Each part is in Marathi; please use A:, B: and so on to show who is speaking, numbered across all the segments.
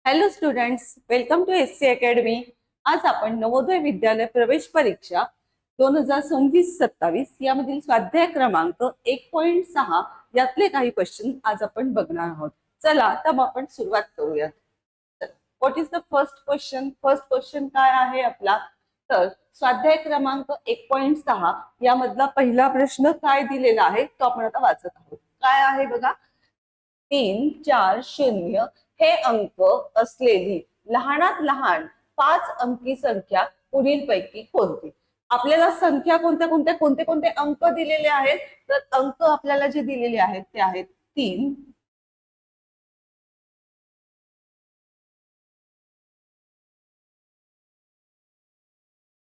A: Hello students, welcome to SC Academy. आज आपण नवोदय विद्यालय प्रवेश परीक्षा 2026-27 यामधील स्वाध्याय क्रमांक 1.6 यातले काही क्वेश्चन आज आपण बघणार आहोत। चला तर मग आपण सुरुवात करूयात। What is the first question? First question काय आहे आपला? तर स्वाध्याय क्रमांक 1.6 यामधला पहिला प्रश्न काय दिलेला आहे तो आपण आता वाचत आहोत। काय आहे बघा, 3, 4, 0 हे अंक असलेली लहानात लहान 5 अंकी संख्या पुढीलपैकी कोणती? आपल्याला संख्या कोणत्या कोणत्या कोणते कोणते अंक दिलेले आहेत? तर अंक आपल्याला जे दिलेले आहेत ते आहेत 3,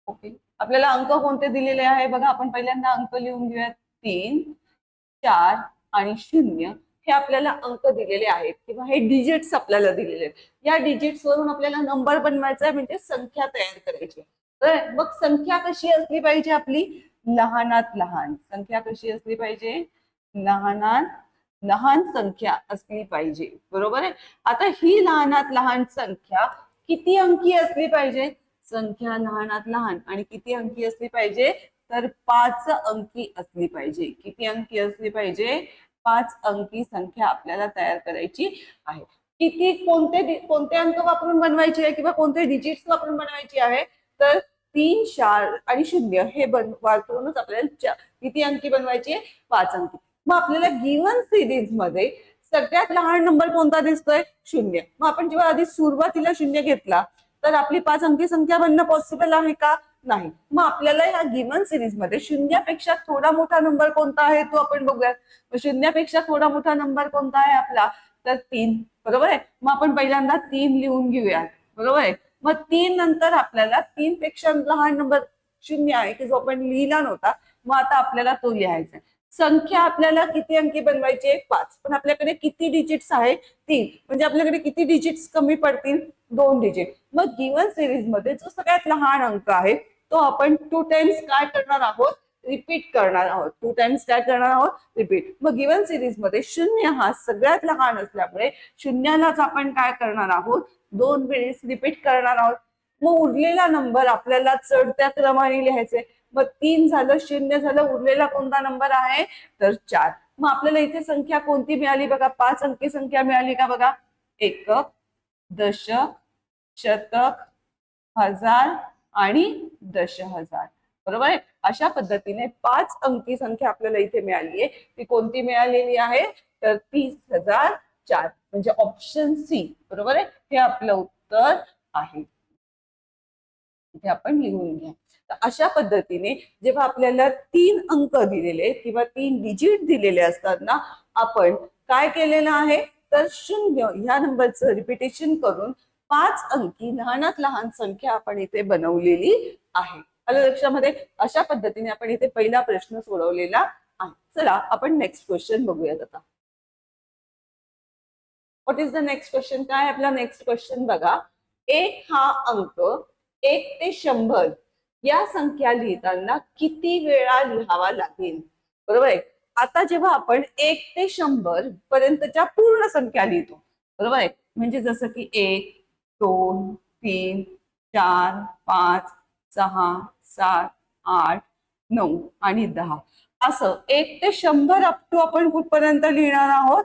A: ओके। आपल्याला अंक कोणते दिलेले आहे बघा, आपण पहिल्यांदा अंक लिहून घेऊयात। 3, 4 आणि 0 हे आपल्याला अंक दिलेले आहेत किंवा हे डिजिट्स आपल्याला दिलेले आहेत। या डिजिट्स वरून आपल्याला नंबर बनवायचा आहे, म्हणजे संख्या तयार करायची। तर मग संख्या कशी असली पाहिजे आपली? लहानात लहान संख्या कशी असली पाहिजे? लहानात लहान संख्या असली पाहिजे, बरोबर आहे। आता ही लहानात लहान संख्या किती अंकी असली पाहिजे? संख्या लहानात लहान आणि किती अंकी असली पाहिजे? तर 5 अंकी असली पाहिजे। किती अंकी असली पाहिजे? 5 अंकी संख्या आपल्याला तयार करायची आहे। किती कोणते अंक वापरून बनवायची आहे किंवा कोणते डिजिट्स वापरून बनवायची आहे? तर 3, 4 आणि 0 हे वापरूनच आपल्याला किती अंकी बनवायची आहे? 5 अंकी। मग आपल्याला गिवन सिरीज मध्ये सगळ्यात लहान नंबर कोणता दिसतोय? 0। मग आपण जेव्हा आधी सुरुवातीला 0 घेतला तर आपली 5 अंकी संख्या बनणं पॉसिबल आहे का? नाही। मग आपल्याला या गिवन सिरीज मध्ये शून्यापेक्षा थोडा मोठा नंबर कोणता आहे तो आपण बघूयात। शून्यापेक्षा थोडा मोठा नंबर कोणता आहे आपला? तर 3, बरोबर आहे। मग आपण पहिल्यांदा 3 लिहून घेऊयात, बरोबर आहे। मग 3 नंतर आपल्याला 3 पेक्षा लहान नंबर 0 आहे की जो आपण लिहिला नव्हता, मग आता आपल्याला तो लिहायचा आहे। संख्या आपल्याला किती अंकी बनवायची आहे? 5। पण आपल्याकडे किती डिजिट्स आहे? 3। म्हणजे आपल्याकडे किती डिजिट्स कमी पडतील? 2 डिजिट। मग गिवन सिरीज मध्ये जो सगळ्यात लहान अंक आहे तो आपण 2 टाइम्स काय करणार आहोत? रिपीट करणार आहोत। 2 टाइम्स काय करणार आहोत? रिपीट। मग गिवन सिरीज मध्ये 0 हा सगळ्यात लहान असल्यामुळे शून्यालाच आपण काय करणार आहोत? 2 वेळेस रिपीट करणार आहोत। मग उरलेला नंबर आपल्याला चढत्या क्रमाने लिहायचे। मग 3 झालं, 0 झालं, उरलेला कोणता नंबर आहे? तर 4। मग आपल्याला इथे संख्या कोणती मिळाली बघा? 5 अंकी संख्या मिळाली का बघा? एकक, दशक, शतक, हजार आणि दशहजार, बरोबर आहे। अशा पद्धतीने 5 अंकी संख्या आपल्याला इथे मिळाली आहे। ती कोणती मिळालेली आहे? तर 30,004, म्हणजे ऑप्शन सी, बरोबर आहे। हे आपलं उत्तर आहे। इथे आपण लिहून घ्या। तर अशा पद्धतीने जेव्हा आपल्याला 3 अंक दिलेले किंवा 3 डिजिट दिलेले असतात ना, आपण काय केलेलं आहे? तर 0 ह्या नंबरचं रिपिटेशन करून 5 अंकी लहानात लहान संख्या आपण इथे बनवलेली आहे। आलं लक्षामध्ये? अशा पद्धतीने आपण इथे पहिला प्रश्न सोडवलेला आहे। चला आपण नेक्स्ट क्वेश्चन बघूयात आता। What is the next question? काय आपला नेक्स्ट क्वेश्चन बघा, 1 हा अंक 1 ते 100 या संख्या लिहिताना किती वेळा लिहावा लागेल? बरोबर आहे। आता जेव्हा आपण 1 ते 100 पर्यंतच्या पूर्ण संख्या लिहितो, बरोबर आहे, म्हणजे जसं की 1, 2, 3, 4, 5, 6, 7, 8, 9 आणि 10 असं 1 ते 100 अप टू आपण कुठपर्यंत लिहिणार आहोत?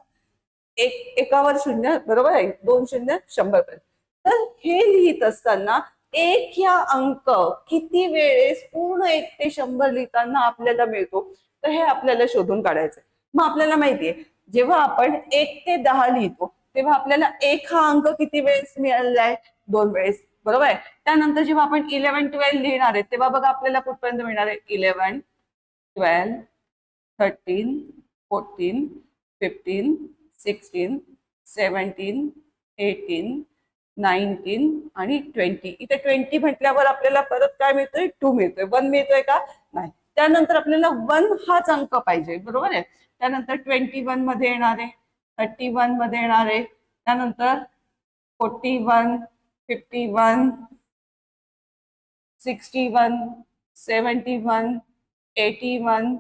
A: एकावर 0, बरोबर आहे, 2 शून्य 100 पर्यंत। तर हे लिहित असताना 1 या अंक किती वेळेस पूर्ण 1 ते 100 लिहिताना आपल्याला मिळतो? तर हे आपल्याला शोधून काढायचं। मग आपल्याला माहितीये, जेव्हा आपण 1 ते 10 लिहितो तेव्हा आपल्याला 1 हा अंक किती वेळेस मिळालेला आहे? 2 वेळेस, बरोबर आहे। त्यानंतर जेव्हा आपण 11, 12 लिहिणार आहे तेव्हा बघा आपल्याला कुठपर्यंत मिळणार आहे? 11, 12, 13, 14, 15, 16, 17, 18, 19 आणि 20। इथे 20 म्हटल्यावर आपल्याला परत काय मिळतोय? 2 मिळतोय। 1 मिळतोय का? नाही। त्यानंतर आपल्याला 1 हाच अंक पाहिजे, बरोबर आहे। त्यानंतर 21 मध्ये येणार आहे, 31 मध्ये येणार आहे, त्यानंतर 41, 51, 61, 71, 81,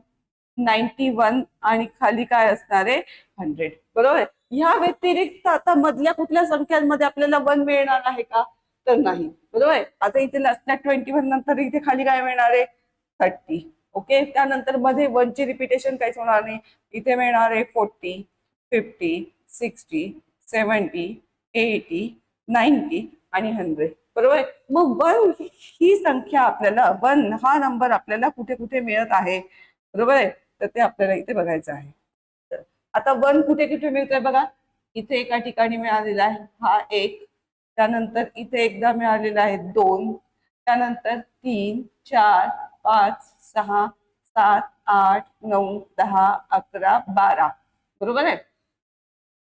A: 91 आणि खाली काय असणार आहे? 100, बरोबर आहे। ह्या व्यतिरिक्त आता मधल्या कुठल्या संख्यांमध्ये आपल्याला 1 मिळणार आहे का? तर नाही. बरोबर आहे. आता इथे लास्टला 21 नंतर इथे खाली काय मिळणार आहे? 30. ओके. त्यानंतर मध्ये 1 ची रिपिटेशन काहीच होणार नाही. इथे मिळणार आहे 40, 50, 60, 70, 80, 90 आणि 100. बरोबर आहे. मग 1 ही संख्या आपल्याला 1 हा नंबर आपल्याला कुठे कुठे मिळत आहे? बरोबर आहे. तर ते आपल्याला इथे बघायचं आहे. आता 1 कुठे कुठे मिळतोय बघा. इथे एका ठिकाणी मिळालेला आहे हा 1, त्यानंतर इथे एकदा मिळालेला आहे 2, त्यानंतर 3, 4, 5, 6, 7, 8, 9, 10, 11, 12. बरोबर आहे.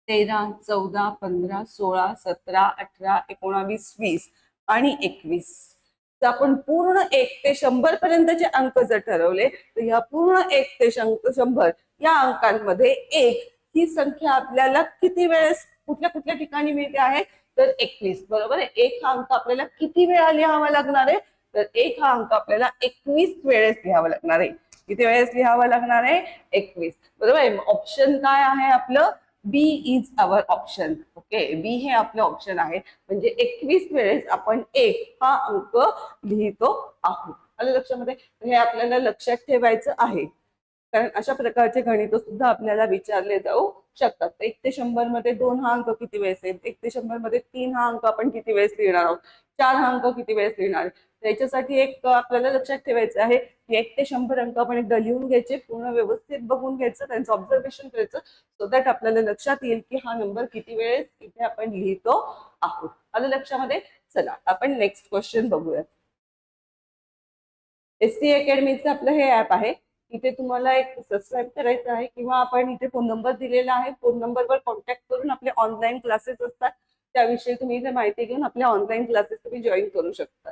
A: 13, 14, 15, 16, 17, 18, 19, 20 आणि 21. तर आपण पूर्ण 1 ते 100 पर्यंतचे अंक जर ठरवले तर या पूर्ण 1 ते 100 या अंकांमध्ये 1 ही संख्या आपल्याला किती वेळेस कुठल्या कुठल्या ठिकाणी मिळते आहे? तर 21. बरोबर आहे. 1 हा अंक आपल्याला किती वेळा लिहावा लागणार आहे? तर 1 हा अंक आपल्याला 21 वेळेस लिहावा लागणार आहे. किती वेळेस लिहावा लागणार आहे? 21. बरोबर आहे. ऑप्शन काय आहे आपलं? बी इज अवर ऑप्शन. ओके. बी हे आपलं ऑप्शन आहे. म्हणजे 21 वेळेस आपण 1 हा अंक लिहितो आहोत. आलं लक्षामध्ये? हे आपल्याला लक्षात ठेवायचं आहे. कारण अशा प्रकारचे गणित सुद्धा आपल्याला विचारले जाऊ शकतात. 1 ते 100 मध्ये 2 हा अंक किती वेळेस येईल? 1 ते 100 मध्ये 3 हा अंक आपण किती वेळेस लिहिणार आहोत? 4 हा अंक किती वेळेस लिहिणार आहे? त्याच्यासाठी एक आपल्याला लक्षात ठेवायचं आहे की 1 ते 100 अंक आपण एकदा लिहून घ्यायचे, पूर्ण व्यवस्थित बघून घ्यायचं, त्यांचं ऑब्झर्वेशन करायचं, सो दॅट आपल्याला लक्षात येईल की हा नंबर किती वेळेस इथे आपण लिहितो आहोत. आलं लक्षामध्ये? चला आपण नेक्स्ट क्वेश्चन बघूयात. SC अकॅडमीचं आपलं हे ऍप आहे. इथे तुम्हाला एक सबस्क्राईब करायचं आहे किंवा आपण इथे फोन नंबर दिलेला आहे. फोन नंबरवर कॉन्टॅक्ट करून आपले ऑनलाईन क्लासेस असतात त्याविषयी तुम्ही इथे माहिती घेऊन आपल्या ऑनलाईन क्लासेस तुम्ही जॉईन करू शकता.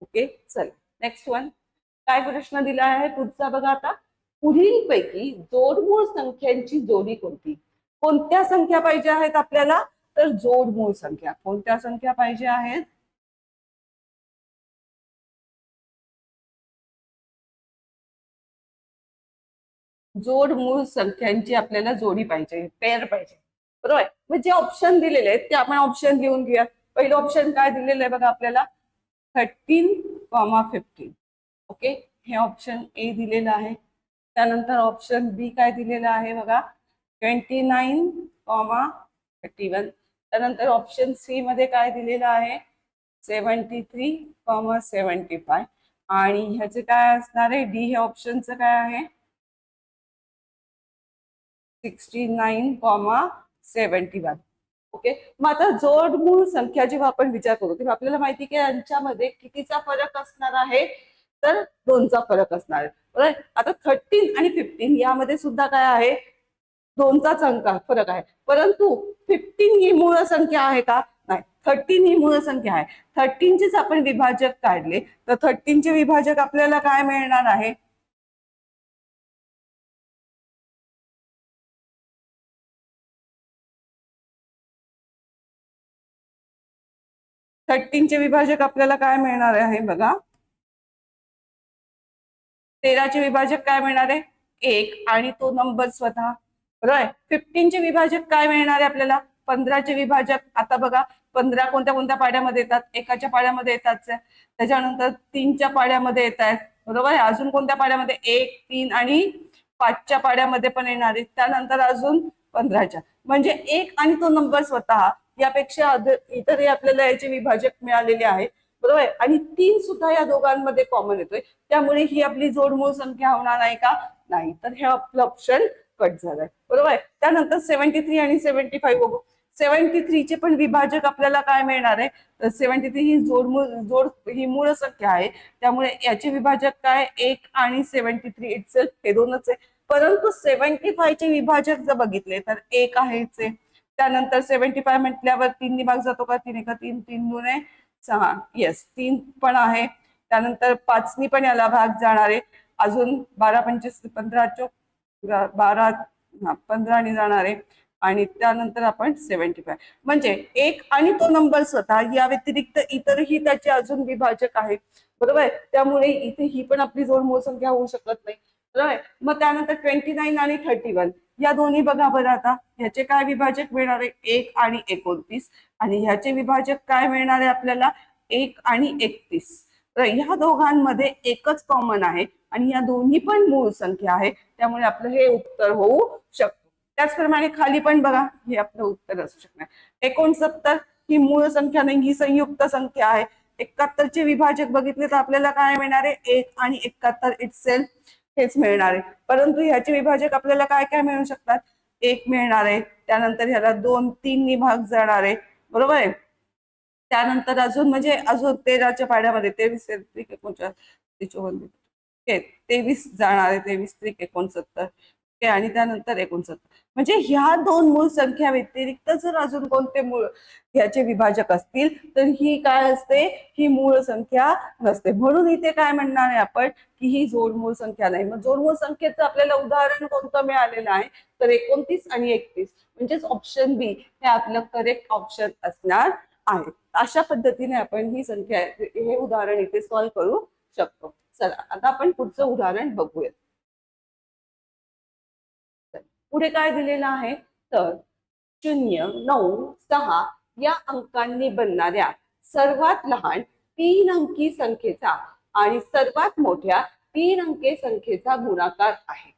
A: ओके. चला नेक्स्ट वन. काय प्रश्न दिला आहे पुढचा बघा आता. पुढील पैकी जोडमूळ संख्यांची जोडी कोणती? कोणत्या संख्या पाहिजे आहेत आपल्याला? तर जोडमूळ संख्या. कोणत्या संख्या पाहिजे आहेत? जोडमूळ संख्यांची आपल्याला जोडी पाहिजे, पेअर पाहिजे. बरोबर. मग जे ऑप्शन दिलेले आहेत ते आपण ऑप्शन लिहून घेऊया. पहिलं ऑप्शन काय दिलेलं आहे बघा आपल्याला? 13,15. ओके. हे ऑप्शन ए दिलेलं आहे. त्यानंतर ऑप्शन बी काय दिलेलं आहे बघा? 29,31. त्यानंतर ऑप्शन सी मध्ये काय दिलेलं आहे? 73,75. आणि ह्याचे काय असणार आहे? डी हे ऑप्शनचं काय आहे? 69,71. ओके. मग आता जोडमूळ संख्या जेव्हा आपण विचार करू तेव्हा आपल्याला माहिती की यांच्यामध्ये कितीचा फरक असणार आहे? तर 2चा फरक असणार आहे. बरोबर. आता 13 आणि 15 यामध्ये सुद्धा काय आहे? 2चाच अंक फरक आहे. परंतु 15 ही मूळ संख्या आहे का? नाही. 13 ही मूळ संख्या आहे. 13चेच आपण विभाजक काढले तर 13चे विभाजक आपल्याला काय मिळणार आहे? 13चे विभाजक आपल्याला काय मिळणार आहे बघा? 13चे विभाजक काय मिळणार आहे? 1 आणि तो नंबर स्वतः. बरोबर. 15चे विभाजक काय मिळणार आहे आपल्याला? 15चे विभाजक आता बघा 15 कोणत्या कोणत्या पाड्यामध्ये येतात? एकाच्या पाड्यामध्ये येतात. त्याच्यानंतर 3च्या पाड्यामध्ये येत आहेत. बरोबर आहे. अजून कोणत्या पाड्यामध्ये? 1, 3 आणि 5च्या पाड्यामध्ये पण येणार आहेत. त्यानंतर अजून 15च्या. म्हणजे 1 आणि तो नंबर स्वतः यापेक्षा इतरही आपल्याला याचे विभाजक मिळालेले आहेत. बरोबर आहे. आणि 3 सुद्धा या दोघांमध्ये कॉमन येतोय. त्यामुळे ही आपली जोडमूळ संख्या होणार नाही का? नाही. तर हे आपलं ऑप्शन कट झालंय. बरोबर आहे. त्यानंतर 73 आणि 75 बघू. 73चे पण विभाजक आपल्याला काय मिळणार आहे? तर 73 ही ही मूळ संख्या आहे. त्यामुळे याचे विभाजक काय? 1 आणि 73 इटसेल्फ हे दोनच आहे. परंतु 75चे विभाजक जर बघितले तर 1 आहेच आहे. त्यानंतर 75 म्हटल्यावर 3 भाग जातो का? 3 एका 3, 3 2 6. येस 3 पण आहे. त्यानंतर 5नी पण याला भाग जाणार आहे. अजून 12 25 15 12 15 जाणार आहे. आणि त्यानंतर आपण 75 म्हणजे 1 आणि तो नंबर स्वतः या व्यतिरिक्त इतरही त्याचे अजून विभाजक आहेत. बरोबर आहे. त्यामुळे इथे ही पण आपली जोडमूळ संख्या होऊ शकत नाही. बरोबर. मग त्यानंतर 29 आणि 31 या दोन्ही बघा बरं आता ह्याचे काय विभाजक मिळणार आहे 1 आणि 29 आणि ह्याचे विभाजक काय मिळणार आहे आपल्याला 1 आणि 31. तर ह्या दोघांमध्ये एकच कॉमन आहे आणि या दोन्ही पण मूळ संख्या आहे त्यामुळे आपलं हे उत्तर होऊ शकतं. त्याचप्रमाणे खाली पण बघा हे आपलं उत्तर असू शकणार 69 ही मूळ संख्या नाही ही संयुक्त संख्या आहे. 71 चे विभाजक बघितले तर आपल्याला काय मिळणार आहे 1 आणि 71 इटसेल्फ हेच मिळणार आहे. परंतु ह्याचे विभाजक आपल्याला काय काय मिळू शकतात 1 मिळणार आहे त्यानंतर ह्याला 2 3 नी भाग जाणार आहे बरोबर आहे. त्यानंतर अजून म्हणजे अजून 13च्या पाड्यामध्ये 23 त्रिक 49 23 जाणार आहे 23 त्रिक 69 आणि त्यानंतर 69 म्हणजे ह्या दोन मूळ संख्या व्यतिरिक्त जर अजून कोणते मूळ ह्याचे विभाजक असतील तर ही काय असते ही मूळ संख्या नसते. म्हणून इथे काय म्हणणार आहे आपण की ही जोडमूळ संख्या नाही. मग जोडमूळ संख्येचं आपल्याला उदाहरण कोणतं मिळालेलं आहे तर 29 आणि 31 म्हणजेच ऑप्शन बी हे आपलं करेक्ट ऑप्शन असणार आहे. अशा पद्धतीने आपण ही संख्या हे उदाहरण इथे सॉल्व्ह करू शकतो. चला आता आपण पुढचं उदाहरण बघूया. पुढे काय दिलेलं आहे तर 0 9 6 या अंकांनी बनणाऱ्या सर्वात लहान 3 अंकी संख्येचा आणि सर्वात मोठ्या 3 अंकी संख्येचा गुणाकार आहे.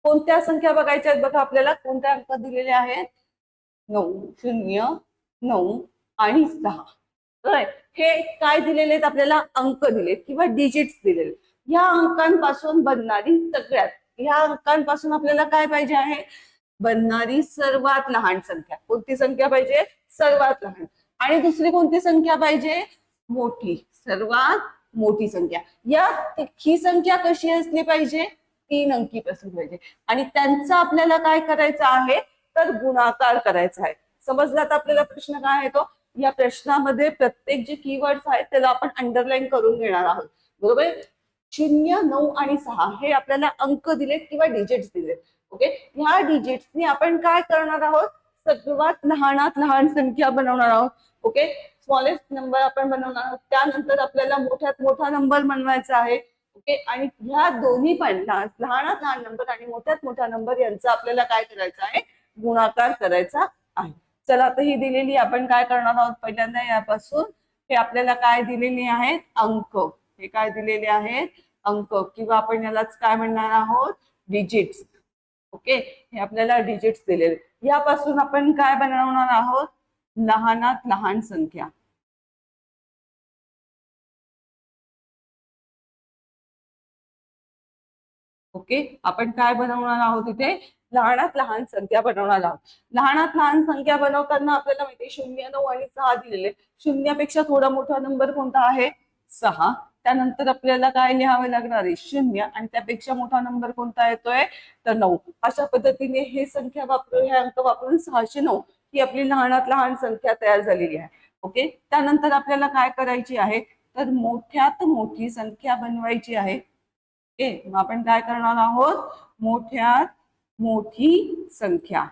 A: कोणत्या संख्या बघायच्या आहेत बघा आपल्याला कोणत्या अंक दिलेले आहेत 9 0 9 आणि 6. हे काय दिलेले आहेत आपल्याला अंक दिलेत किंवा डिजिट्स दिलेले. या अंकांपासून बनणारी सगळ्यात ह्या अंकांपासून आपल्याला काय पाहिजे आहे बनणारी सर्वात लहान संख्या. कोणती संख्या पाहिजे सर्वात लहान आणि दुसरी कोणती संख्या पाहिजे मोठी सर्वात मोठी संख्या. या ही संख्या कशी असली पाहिजे 3 अंकी पासून पाहिजे आणि त्यांचा आपल्याला काय करायचं आहे तर गुणाकार करायचा आहे. समजला तर आपल्याला प्रश्न काय आहे तो या प्रश्नामध्ये प्रत्येक जे कीवर्ड्स आहेत त्याला आपण अंडरलाईन करून घेणार आहोत बरोबर. 0 9 आणि 6 हे आपल्याला अंक दिलेत किंवा डिजिट्स दिलेत. ओके ह्या डिजिट्सनी आपण काय करणार आहोत सर्वात लहानात लहान संख्या बनवणार आहोत. ओके स्मॉलेस्ट नंबर आपण बनवणार आहोत. त्यानंतर आपल्याला मोठ्यात मोठा नंबर बनवायचा आहे. ओके आणि ह्या दोन्ही पण लहानात लहान नंबर आणि मोठ्यात मोठा नंबर यांचा आपल्याला काय करायचा आहे गुणाकार करायचा आहे. चला आता ही दिलेली आपण काय करणार आहोत पहिल्यांदा यापासून हे आपल्याला काय दिलेले आहेत अंक. हे काय दिलेले आहेत अंक किंवा आपण यालाच काय म्हणणार आहोत डिजिट्स. ओके हे आपल्याला डिजिट्स दिलेले यापासून आपण काय बनवणार आहोत लहानात लहान संख्या. ओके आपण काय बनवणार आहोत इथे लहानात लहान संख्या बनवणार आहोत. लहानात लहान संख्या बनवताना आपल्याला माहिती 0 9 आणि 6 दिलेले. शून्यापेक्षा थोडा मोठा नंबर कोणता आहे 6. त्यानंतर आपल्याला काय लिहावे लागणार आहे 0 आणि त्यापेक्षा मोठा नंबर कोणता येतोय तर 9. अशा पद्धतीने हे संख्या वापरून हे अंक वापरून 609 ही आपली लहानात लहान संख्या तयार झालेली आहे. ओके त्यानंतर आपल्याला काय करायची आहे तर मोठ्यात मोठी संख्या बनवायची आहे. ओके मग आपण काय करणार आहोत मोठ्यात मोठी संख्या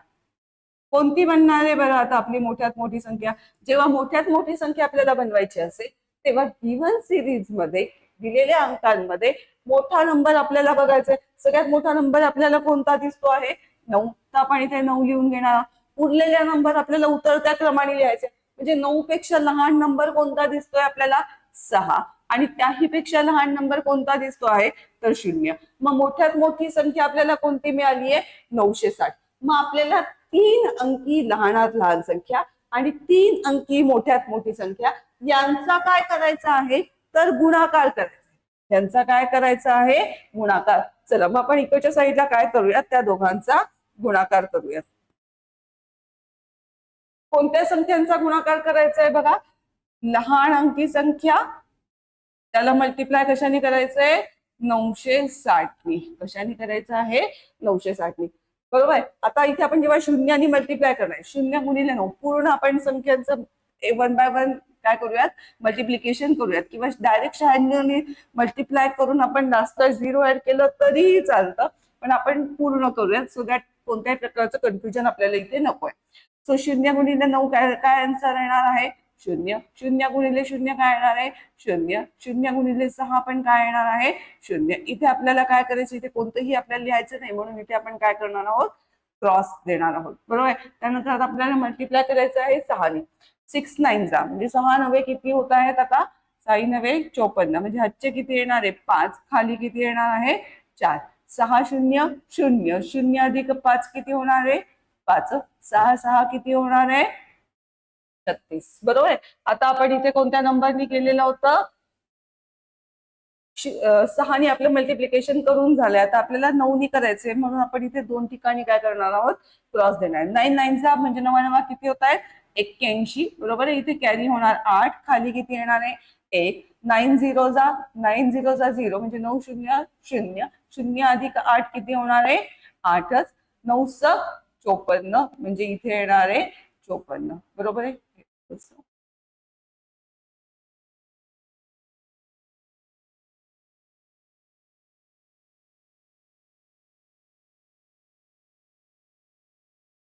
A: कोणती बनणार आहे बघा आता आपली मोठ्यात मोठी संख्या. जेव्हा मोठ्यात मोठी संख्या आपल्याला बनवायची असेल तेव्हा गिव्हन सिरीज मध्ये दिलेल्या अंकांमध्ये मोठा नंबर आपल्याला बघायचा आहे. सगळ्यात मोठा नंबर आपल्याला कोणता दिसतो आहे 9. तर आपण इथे 9 लिहून घेणार. उरलेल्या नंबर आपल्याला उतरत्या क्रमाने लिहायचे म्हणजे 9 पेक्षा लहान नंबर कोणता दिसतोय आपल्याला 6 आणि त्याही पेक्षा लहान नंबर कोणता दिसतो आहे तर 0. मग मोठ्यात मोठी संख्या आपल्याला कोणती मिळाली आहे 960. मग आपल्याला 3 अंकी लहानात लहान संख्या आणि 3 अंकी मोठ्यात मोठी संख्या यांचा काय करायचा आहे तर गुणाकार करायचा. यांचा काय करायचा आहे गुणाकार. चला मग आपण इकडच्या साईडला काय करूयात त्या दोघांचा गुणाकार करूयात. कोणत्या संख्यांचा गुणाकार करायचा आहे बघा लहान अंकी संख्या त्याला मल्टिप्लाय कशाने करायचंय 960 कशाने करायचं आहे 960 बरोबर. आता इथे आपण जेव्हा शून्याने मल्टिप्लाय करणार 0 गुणिले 9 पूर्ण आपण संख्यांचं 1 बाय 1 काय करूयात मल्टिप्लिकेशन करूयात किंवा डायरेक्ट 96ने मल्टिप्लाय करून आपण लास्ट 0 ऍड केलं तरीही चालतं पण आपण पूर्ण करूयात सो दॅट कोणत्याही प्रकारचं कन्फ्युजन आपल्याला इथे नकोय. सो 0 गुणिले 9 काय आन्सर येणार आहे शून्य, शून्य गुणिले शून्य काय येणार आहे शून्य, शून्य गुणिले 6 पण काय येणार आहे शून्य. इथे आपल्याला काय करायचं, इथे कोणतंही आपल्याला लिहायचं नाही, म्हणून इथे आपण काय करणार आहोत क्रॉस देणार आहोत. बरोबर आहे. त्यानंतर आता आपल्याला मल्टिप्लाय करायचं आहे 6 ने. 6 9 जा म्हणजे 6 9 किती होत आहेत आता 6 9 54 म्हणजे हातचे किती येणार आहे 5, खाली किती येणार आहे 4. 6 0 0, 0 अधिक 5 किती होणार आहे 5, 6 6 किती होणार आहे 36. बरोबर आहे. आता आपण इथे कोणत्या नंबरनी केलेलं होतं 6 ने आपलं मल्टिप्लिकेशन करून झालंय. आता आपल्याला 9 ने करायचंय, म्हणून आपण इथे 2 ठिकाणी काय करणार आहोत क्रॉस देणार. 9 9 चा म्हणजे 9 9 किती होत आहेत 81. बरोबर आहे. इथे कॅरी होणार 8, खाली किती येणार आहे 1. 9 0 जा 9 0 जा 0 म्हणजे 9 0 0, 0 अधिक 8 किती होणार आहे 8च. 9 54 म्हणजे इथे येणार आहे 54. बरोबर आहे.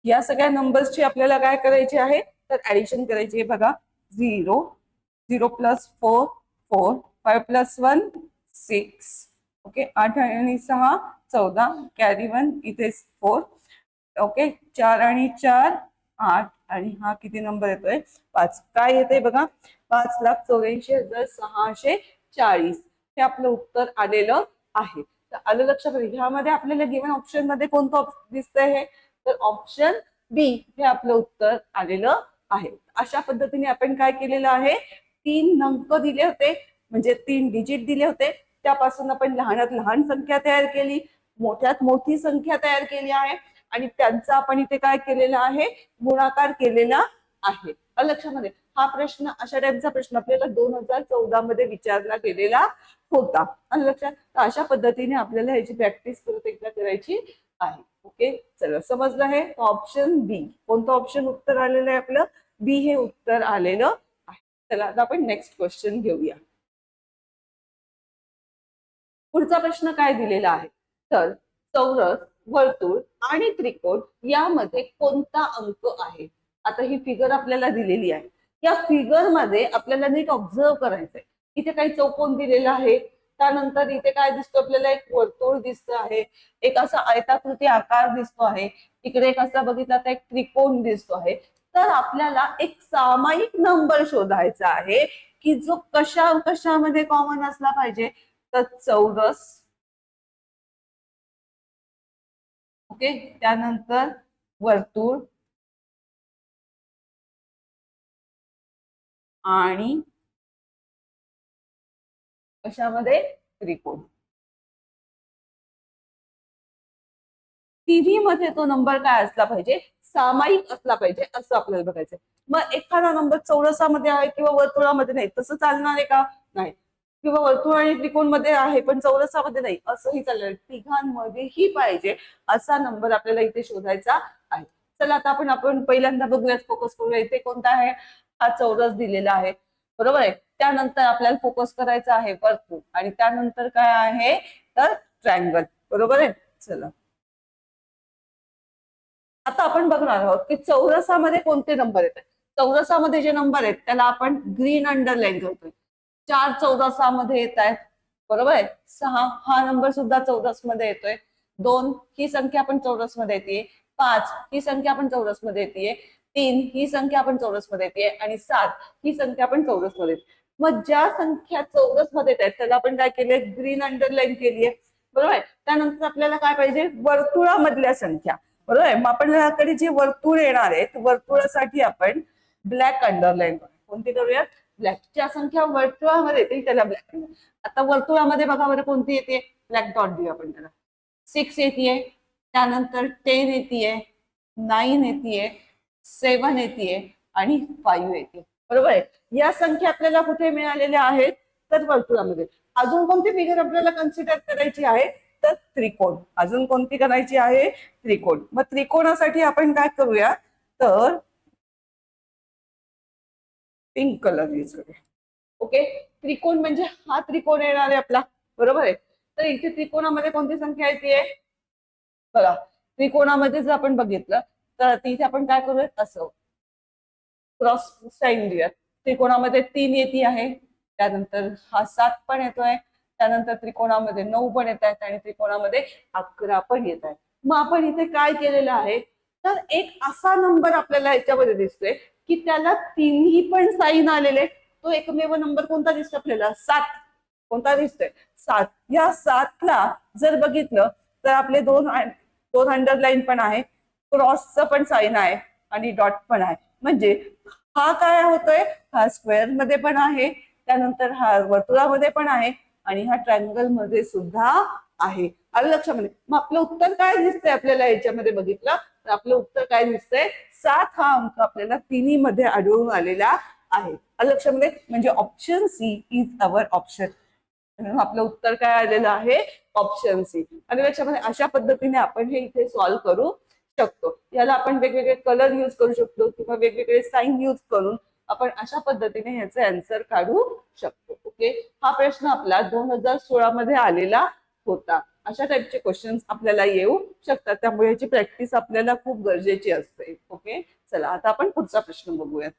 A: या सगळ्या नंबर्सची आपल्याला काय करायची आहे तर ऍडिशन करायची आहे. बघा 0 0 प्लस 4 4, 5 प्लस 1 6. ओके. 8 आणि 6 14, कॅरी 1 इथे 4. ओके. 4 आणि 4 8 आणि हा किती नंबर येतोय 5. काय येते बघा 5,84,640 हे आपलं उत्तर आलेलं आहे. तर आलं लक्षात. ह्यामध्ये आपल्याला गिव्हन ऑप्शन मध्ये कोणतं ऑप्शन दिसतंय हे तर ऑप्शन बी हे आपलं उत्तर आलेलं आहे. अशा पद्धतीने आपण काय केलेलं आहे 3 अंक दिले होते म्हणजे 3 डिजिट दिले होते, त्यापासून आपण लहानात लहान संख्या तयार केली, मोठ्यात मोठी संख्या तयार केली आहे आणि त्यांचा आपण इथे काय केलेला आहे गुणाकार केलेला आहे. लक्षामध्ये हा प्रश्न अशा टाईपचा प्रश्न आपल्याला 2014 मध्ये विचारला गेलेला होता. लक्षात. अशा पद्धतीने आपल्याला ह्याची प्रॅक्टिस परत एकदा करायची आहे. ओके. चला समजलं आहे. ऑप्शन बी कोणतं ऑप्शन उत्तर आलेलं आहे आपलं बी हे उत्तर आलेलं आहे. चला आता आपण नेक्स्ट क्वेश्चन घेऊया. पुढचा प्रश्न काय दिलेला आहे तर चौरस, वर्तुळ आणि त्रिकोण यामध्ये कोणता अंक आहे. आता ही फिगर आपल्याला दिलेली आहे. या फिगर मध्ये आपल्याला नीट ऑब्झर्व करायचंय. इथे काही चौकोन दिलेला आहे, त्यानंतर इथे काय दिसतो आपल्याला एक वर्तुळ दिसत आहे, एक असा आयताकृती आकार दिसतो आहे, इकडे एक असा बघितला तर एक त्रिकोण दिसतो आहे. तर आपल्याला एक सामायिक नंबर शोधायचा आहे की जो कशामध्ये कॉमन असला पाहिजे तर चौरस. ओके. त्यानंतर वर्तुळ आणि कशामध्ये त्रिकोण. तिन्ही मध्ये तो नंबर काय असला पाहिजे सामायिक असला पाहिजे असं आपल्याला बघायचंय. मग एखादा नंबर चौरसामध्ये आहे किंवा वर्तुळामध्ये नाही तसं चालणार आहे का नाही, किंवा वर्तुळ आणि त्रिकोण मध्ये आहे पण चौरसामध्ये नाही असंही चालणार. तिघांमध्येही पाहिजे असा नंबर आपल्याला इथे शोधायचा आहे. चला आता आपण पहिल्यांदा बघूयात, फोकस करूया. इथे कोणता आहे हा चौरस दिलेला आहे. बरोबर आहे. त्यानंतर आपल्याला फोकस करायचा आहे वर्तुळ आणि त्यानंतर काय आहे तर ट्रायंगल. बरोबर आहे. चला आता आपण बघणार आहोत की चौरसामध्ये कोणते नंबर येतात. चौरसामध्ये जे नंबर आहेत त्याला आपण ग्रीन अंडरलाईन करतोय. 4 चौरसामध्ये येत आहेत. बरोबर आहे. 6 हा नंबर सुद्धा चौरस मध्ये येतोय. 2 ही संख्या पण चौरस मध्ये येते. 5 ही संख्या पण चौरस मध्ये येते. 3 ही संख्या पण चौरस मध्ये येते आणि 7 ही संख्या पण चौरस मध्ये येते. मग ज्या संख्या चौरस मध्ये येत आहेत त्याला आपण काय केलंय ग्रीन अंडरलाईन केली आहे. बरोबर आहे. त्यानंतर आपल्याला काय पाहिजे वर्तुळामधल्या संख्या. बरोबर आहे. मग आपल्याकडे जे वर्तुळ येणार आहेत वर्तुळासाठी आपण ब्लॅक अंडरलाईन करूया. कोणती करूयात ब्लॅक. ज्या संख्या वर्तुळामध्ये येतील त्याला ब्लॅक. आता वर्तुळामध्ये बघा बरं कोणती येते ब्लॅक डॉट देऊ आपण त्याला. 6 येते, त्यानंतर 10 येते, 9 येते, 7 येते आणि 5 येते. बरोबर आहे. या संख्या आपल्याला कुठे मिळालेल्या आहेत तर वर्तुळामध्ये. अजून कोणती फिगर आपल्याला कन्सिडर करायची आहे तर त्रिकोण. अजून कोणती करायची आहे त्रिकोण. मग त्रिकोणासाठी आपण काय करूया तर पिंक कलर यूज करूया. ओके. त्रिकोण म्हणजे हा त्रिकोण येणार आहे आपला. बरोबर आहे. तर इथे त्रिकोणामध्ये कोणती संख्या येते बघा. त्रिकोणामध्ये जर आपण बघितलं तर तिथे आपण काय करूयात असं क्रॉस साईन देऊयात. त्रिकोणामध्ये 3 येते आहे, त्यानंतर हा 7 पण येतोय, त्यानंतर त्रिकोणामध्ये 9 पण येत आहेत आणि त्रिकोणामध्ये 11 पण येत आहेत. मग आपण इथे काय केलेलं आहे, तर एक असा नंबर आपल्याला याच्यामध्ये दिसतोय की त्याला तिन्ही पण साईन आलेले. तो एकमेव नंबर कोणता दिसतो आपल्याला, 7. कोणता दिसतोय, 7. या 7ला जर बघितलं तर आपले दोन अंडरलाईन पण आहे, क्रॉसचं पण साईन आहे आणि डॉट पण आहे. म्हणजे हा काय होतोय, हा स्क्वेअर मध्ये पण आहे, त्यानंतर हा वर्तुळामध्ये पण आहे आणि हा ट्रायंगल मध्ये सुद्धा आहे. आलं लक्षामध्ये. मग आपलं उत्तर काय दिसतंय आपल्याला याच्यामध्ये बघितलं तर आपलं उत्तर काय दिसतंय, 7 हा अंक आपल्याला तिन्ही मध्ये आढळून आलेला आहे. आलं लक्षामध्ये. म्हणजे option C is our option. आपलं उत्तर काय आलेलं आहे, ऑप्शन सी. आणि लक्षामध्ये अशा पद्धतीने आपण हे इथे सॉल्व्ह करू शकतो. याला आपण वेगवेगळे कलर युज करू शकतो किंवा वेगवेगळे साईन युज करून आपण अशा पद्धतीने ह्याचे आन्सर काढू शकतो. ओके, हा प्रश्न आपला 2016 मध्ये आलेला होता. अशा टाइपचे क्वेश्चन्स आपल्याला येऊ शकतात, त्यामुळे याची प्रॅक्टिस आपल्याला खूप गरजेची असते. ओके, चला आता आपण पुढचा प्रश्न बघूयात.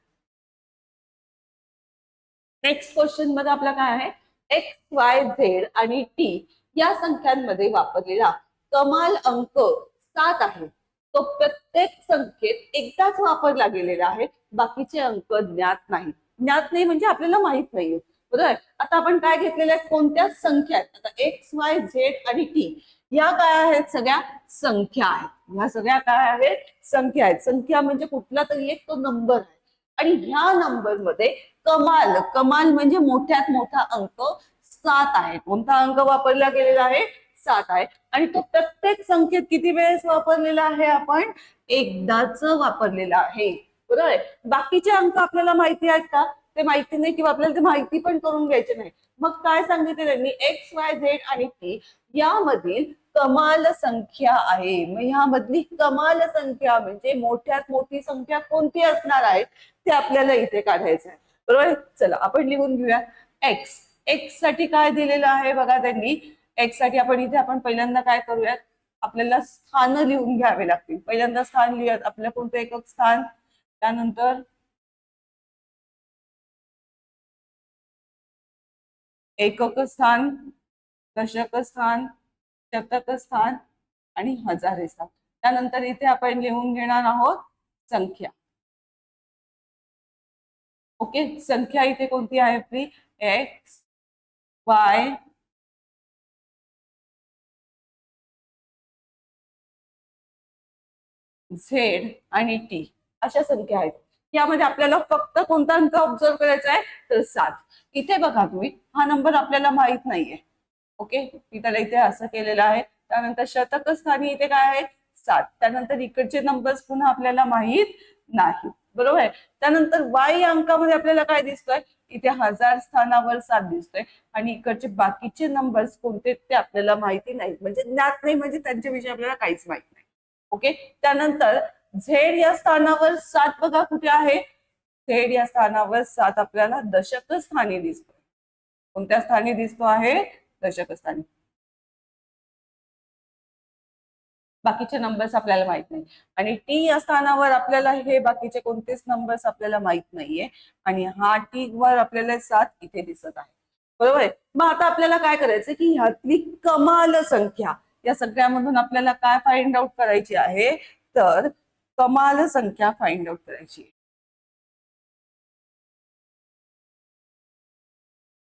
A: नेक्स्ट क्वेश्चन मध्ये आपला काय आहे, एक्स, वाय, झेड आणि टी या संख्यांमध्ये वापरलेला कमाल अंक 7 आहे. तो प्रत्येक संख्येत एकदाच वापरला गेलेला आहे, बाकीचे अंक ज्ञात नाही. ज्ञात नाही म्हणजे आपल्याला माहित नाहीये, बरोबर. आता आपण काय घेतलेल्या आहेत, कोणत्या संख्या आहेत. आता एक्स, वाय, झेड आणि टी या काय आहेत, सगळ्या संख्या आहेत. ह्या सगळ्या काय आहेत, संख्या आहेत. संख्या म्हणजे कुठला तरी एक तो नंबर आहे आणि ह्या नंबर मध्ये कमाल, कमाल म्हणजे मोठ्यात मोठा अंक 7 आहे. कोणता अंक वापरला गेलेला आहे, 7 आहे. आणि तो प्रत्येक संख्येत किती वेळेस वापरलेला आहे, आपण एकदाच वापरलेला आहे, बरोबर आहे. बाकीचे अंक आपल्याला माहिती आहेत का, ते माहिती नाही किंवा आपल्याला ते माहिती पण करून घ्यायचे नाही. मग काय सांगितले त्यांनी, एक्स, वाय, झेड आणि टी यामधील कमाल संख्या आहे. मग ह्यामधली कमाल संख्या म्हणजे मोठ्यात मोठी संख्या कोणती असणार आहे ते आपल्याला इथे काढायचं आहे, बरोबर. चला आपण लिहून घेऊया. एक्स, एक्स साठी काय दिलेलं आहे बघा त्यांनी. एक्स साठी आपण इथे आपण पहिल्यांदा काय करूयात, आपल्याला स्थान लिहून घ्यावे लागतील. पहिल्यांदा स्थान लिहूयात, आपलं कोणतं एकक स्थान, त्यानंतर एकक स्थान, दशक स्थान, शतक स्थान आणि हजारे स्थान. त्यानंतर इथे आपण लिहून घेणार आहोत संख्या. ओके, संख्या इथे कोणती आहे आपली, एक्स, वाय, झेड आणि टी अशा संख्या आहेत. यामध्ये आपल्याला फक्त कोणता अंक ऑब्झर्व करायचा आहे, तर 7. इथे बघा तुम्ही, हा नंबर आपल्याला माहित नाहीये. ओके, मी त्याला इथे असं केलेलं आहे. त्यानंतर शतक स्थानी इथे काय आहे, 7. त्यानंतर इकडचे नंबर्स पुन्हा आपल्याला माहित नाही, बरोबर आहे. त्यानंतर वाय या अंकामध्ये आपल्याला काय दिसतोय, इथे हजार स्थानावर 7 दिसतोय आणि इकडचे बाकीचे नंबर्स कोणते ते आपल्याला माहिती नाही, म्हणजे ज्ञात नाही, म्हणजे त्यांच्याविषयी आपल्याला काहीच माहित नाही. ओके, त्यानंतर झेड या स्थानावर 7 बघा कुठे आहे, झेड या स्थानावर 7 आपल्याला दशक स्थानी दिसतो. कोणत्या स्थानी दिसतो आहे, दशक स्थानी. बाकीचे नंबर्स आपल्याला माहित नाही. आणि टी या स्थानावर आपल्याला हे बाकीचे कोणतेच नंबर्स आपल्याला माहित नाहीये आणि हा टी वर आपल्याला 7 इथे दिसत आहे, बरोबर आहे. मग आता आपल्याला काय करायचं की ह्यातली कमाल संख्या, या सगळ्यामधून आपल्याला काय फाइंड आउट करायची आहे, तर कमाल संख्या फाइंड आउट करायची आहे.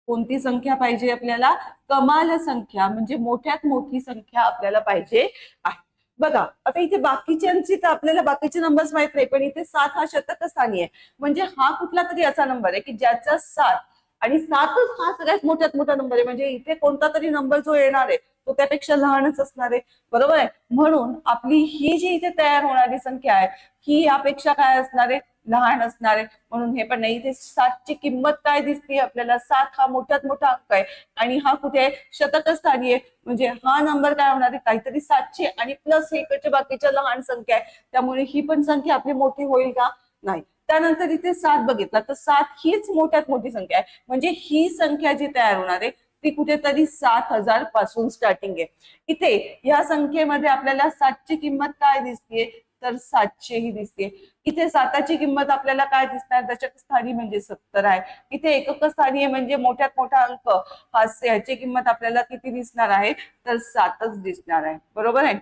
A: कोणती संख्या पाहिजे आपल्याला, कमाल संख्या म्हणजे मोठ्यात मोठी संख्या आपल्याला पाहिजे आहे. बघा आता इथे बाकीच्यांची तर आपल्याला बाकीचे नंबर्स माहित नाही, पण इथे 7 हा शतक स्थानी आहे. म्हणजे हा कुठला तरी असा नंबर आहे की ज्याचा 7 आणि 7च हा सगळ्यात मोठ्यात मोठा नंबर आहे. म्हणजे इथे कोणता तरी नंबर जो येणार आहे तो त्यापेक्षा लहानच असणार आहे, बरोबर आहे. म्हणून आपली ही जी इथे तयार होणारी संख्या आहे ही यापेक्षा काय असणार आहे, लहान असणार आहे. म्हणून हे पण नाही, इथे 7ची किंमत काय दिसते आपल्याला, 7 हा मोठ्यात मोठा अंक आहे आणि हा कुठे आहे, शतक स्थानी आहे. म्हणजे हा नंबर काय होणार आहे, काहीतरी 700 आणि प्लस हे इकडच्या बाकीच्या लहान संख्या आहे, त्यामुळे ही पण संख्या आपली मोठी होईल का, नाही. त्यानंतर इथे 7 बघितला तर 7 हीच मोठ्यात मोठी संख्या आहे. म्हणजे ही संख्या जी तयार होणार आहे ती कुठेतरी 7000 पासून स्टार्टिंग आहे. इथे या संख्येमध्ये आपल्याला 7ची किंमत काय दिसते, तर 700 ही दिसते. इथे 7ची किंमत आपल्याला काय दिसणार, दशक स्थानी म्हणजे 70 आहे. इथे एकक स्थानी आहे म्हणजे मोठ्यात मोठा अंक ह्याची किंमत आपल्याला किती दिसणार आहे, तर 7च दिसणार आहे. बरोबर आहे.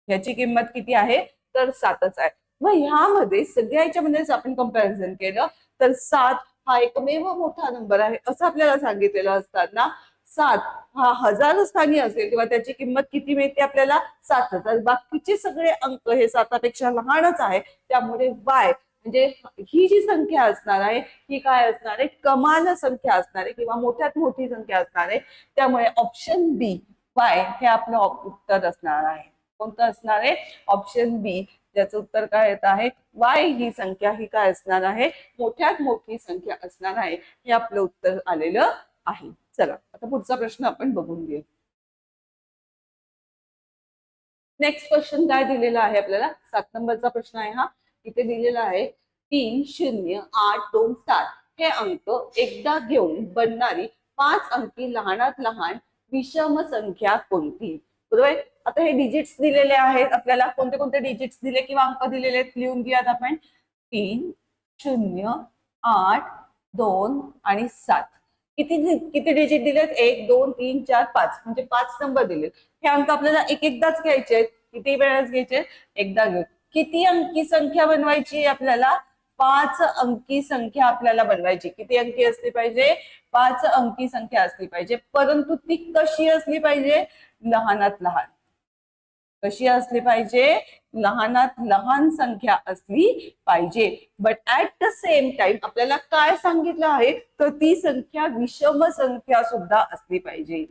A: ह्याची किंमत किती आहे, तर 7च आहे. मग ह्यामध्ये सगळ्याच्यामध्येच आपण कंपॅरिझन केलं तर 7 हा एकमेव मोठा नंबर आहे असं आपल्याला सांगितलेलं असताना 7 हा हजार स्थानी असेल तेव्हा त्याची किंमत किती मिळते आपल्याला, 7,000. बाकीचे सगळे अंक हे 7पेक्षा लहानच आहे. त्यामुळे वाय म्हणजे ही जी संख्या असणार आहे ही काय असणार आहे, कमाल संख्या असणार आहे किंवा मोठ्यात मोठी संख्या असणार आहे. त्यामुळे ऑप्शन बी वाय हे आपलं उत्तर असणार आहे. कोणतं असणार आहे, ऑप्शन बी. ज्याचं उत्तर काय येत आहे, वाय ही संख्या ही काय असणार आहे, मोठ्यात मोठी संख्या असणार आहे. हे आपलं उत्तर आलेलं आहे. चला आता पुढचा प्रश्न आपण बघून घेऊ. नेक्स्ट क्वेश्चन काय दिलेला आहे आपल्याला, 7 नंबरचा प्रश्न आहे हा. इथे दिलेला आहे 30827 हे अंक एकदा घेऊन बनणारी 5 अंकी लहानात लहान विषम संख्या कोणती. बरोबर. आता हे डिजिट्स दिलेले आहेत आपल्याला, कोणते कोणते डिजिट्स दिले किंवा अंक दिलेले आहेत लिहून घेऊयात आपण. 3, 0, 8, 2 आणि 7. किती किती डिजिट दिलेत, 1 2 3 4 5 म्हणजे 5 नंबर दिलेत. हे अंक आपल्याला एक एकदाच घ्यायचे आहेत. किती वेळेस घ्यायचे, एकदा घेऊ. किती अंकी संख्या बनवायची आपल्याला, 5 अंकी संख्या आपल्याला बनवायची. किती अंकी असली पाहिजे, 5 अंकी संख्या असली पाहिजे. परंतु ती कशी असली पाहिजे, लहानात लहान. कशी असली पाहिजे, लहानात लहान संख्या असली पाहिजे. But at the same time आपल्याला काय सांगितलं आहे, तर ती संख्या विषम संख्या सुद्धा असली पाहिजे.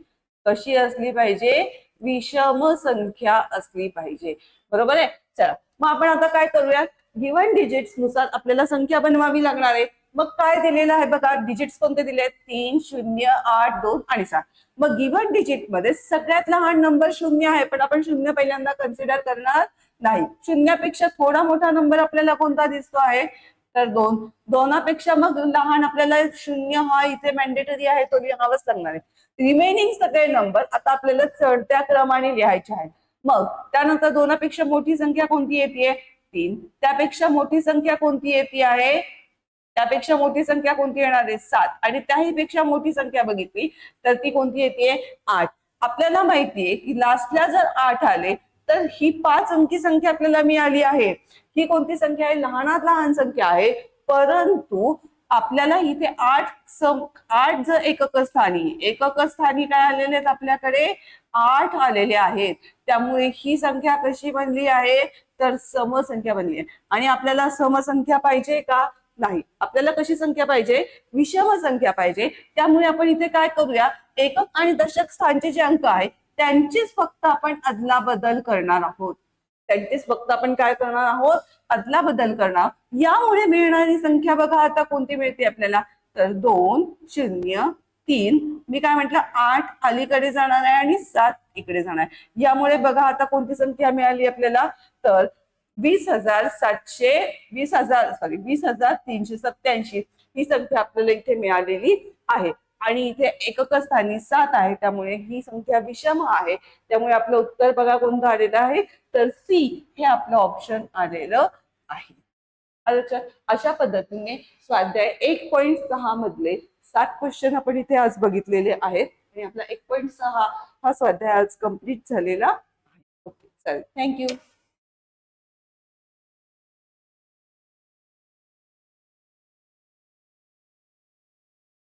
A: कशी असली पाहिजे, विषम संख्या असली पाहिजे. बरोबर आहे. चला मग आपण आता काय करूया, गिव्हन डिजिट्स नुसार आपल्याला संख्या बनवावी लागणार आहे. मग काय दिलेलं आहे बघा, डिजिट्स कोणते दिले आहेत, 3 0 8 2 आणि 7. मग गिव्हन डिजिट मध्ये सगळ्यात लहान नंबर 0 आहे, पण आपण 0 पहिल्यांदा कन्सिडर करणार नाही. 0पेक्षा थोडा मोठा नंबर आपल्याला कोणता दिसतो आहे, तर 2. 2पेक्षा मग लहान आपल्याला 0 हा इथे मॅन्डेटरी आहे, तो लिहावाच लागणार आहे. रिमेनिंग सगळे नंबर आता आपल्याला चढत्या क्रमाने लिहायचे आहेत. मग त्यानंतर 2पेक्षा मोठी संख्या कोणती येते, 3. त्यापेक्षा मोठी संख्या कोणती येते आहे, त्यापेक्षा मोठी संख्या कोणती येणार आहे, 7. आणि त्याही पेक्षा मोठी संख्या बघितली तर ती कोणती येते, 8. आपल्याला माहितीये की लास्टला जर 8 आले तर ही 5 अंकी संख्या आपल्याला मिळाली आहे. ही कोणती संख्या आहे, लहानात लहान संख्या आहे. परंतु आपल्याला इथे 8 जर एकक स्थानी काय आलेले आहेत आपल्याकडे, 8 आलेले आहेत. त्यामुळे ही संख्या कशी बनली आहे, तर समसंख्या बनली आहे. आणि आपल्याला समसंख्या पाहिजे का, नाही. आपल्याला कशी संख्या पाहिजे, विषम संख्या पाहिजे. त्यामुळे आपण इथे काय करूया, एकक आणि दशक स्थानचे जे अंक आहेत त्यांचीच फक्त आपण अदला बदल करणार आहोत. त्यांचीच फक्त आपण काय करणार आहोत, अदला बदल करणार. यामुळे मिळणारी संख्या बघा आता कोणती मिळते आपल्याला, तर 2 0 3. मी काय म्हटलं, 8 अलीकडे जाणार आहे आणि 7 इकडे जाणार आहे. यामुळे बघा आता कोणती संख्या मिळाली आपल्याला, तर 20,387 ही संख्या आपल्याला इथे मिळालेली आहे. आणि इथे एकक स्थानी 7 आहे, त्यामुळे ही संख्या विषम आहे. त्यामुळे आपलं उत्तर बघा कोणतं आलेलं आहे, तर सी हे आपलं ऑप्शन आलेलं आहे. अशा पद्धतीने स्वाध्याय 1.6 मधले 7 क्वेश्चन आपण इथे आज बघितलेले आहेत. आणि आपला 1.6 हा स्वाध्याय आज कंप्लीट झालेला आहे. ओके, चालेल. थँक्यू.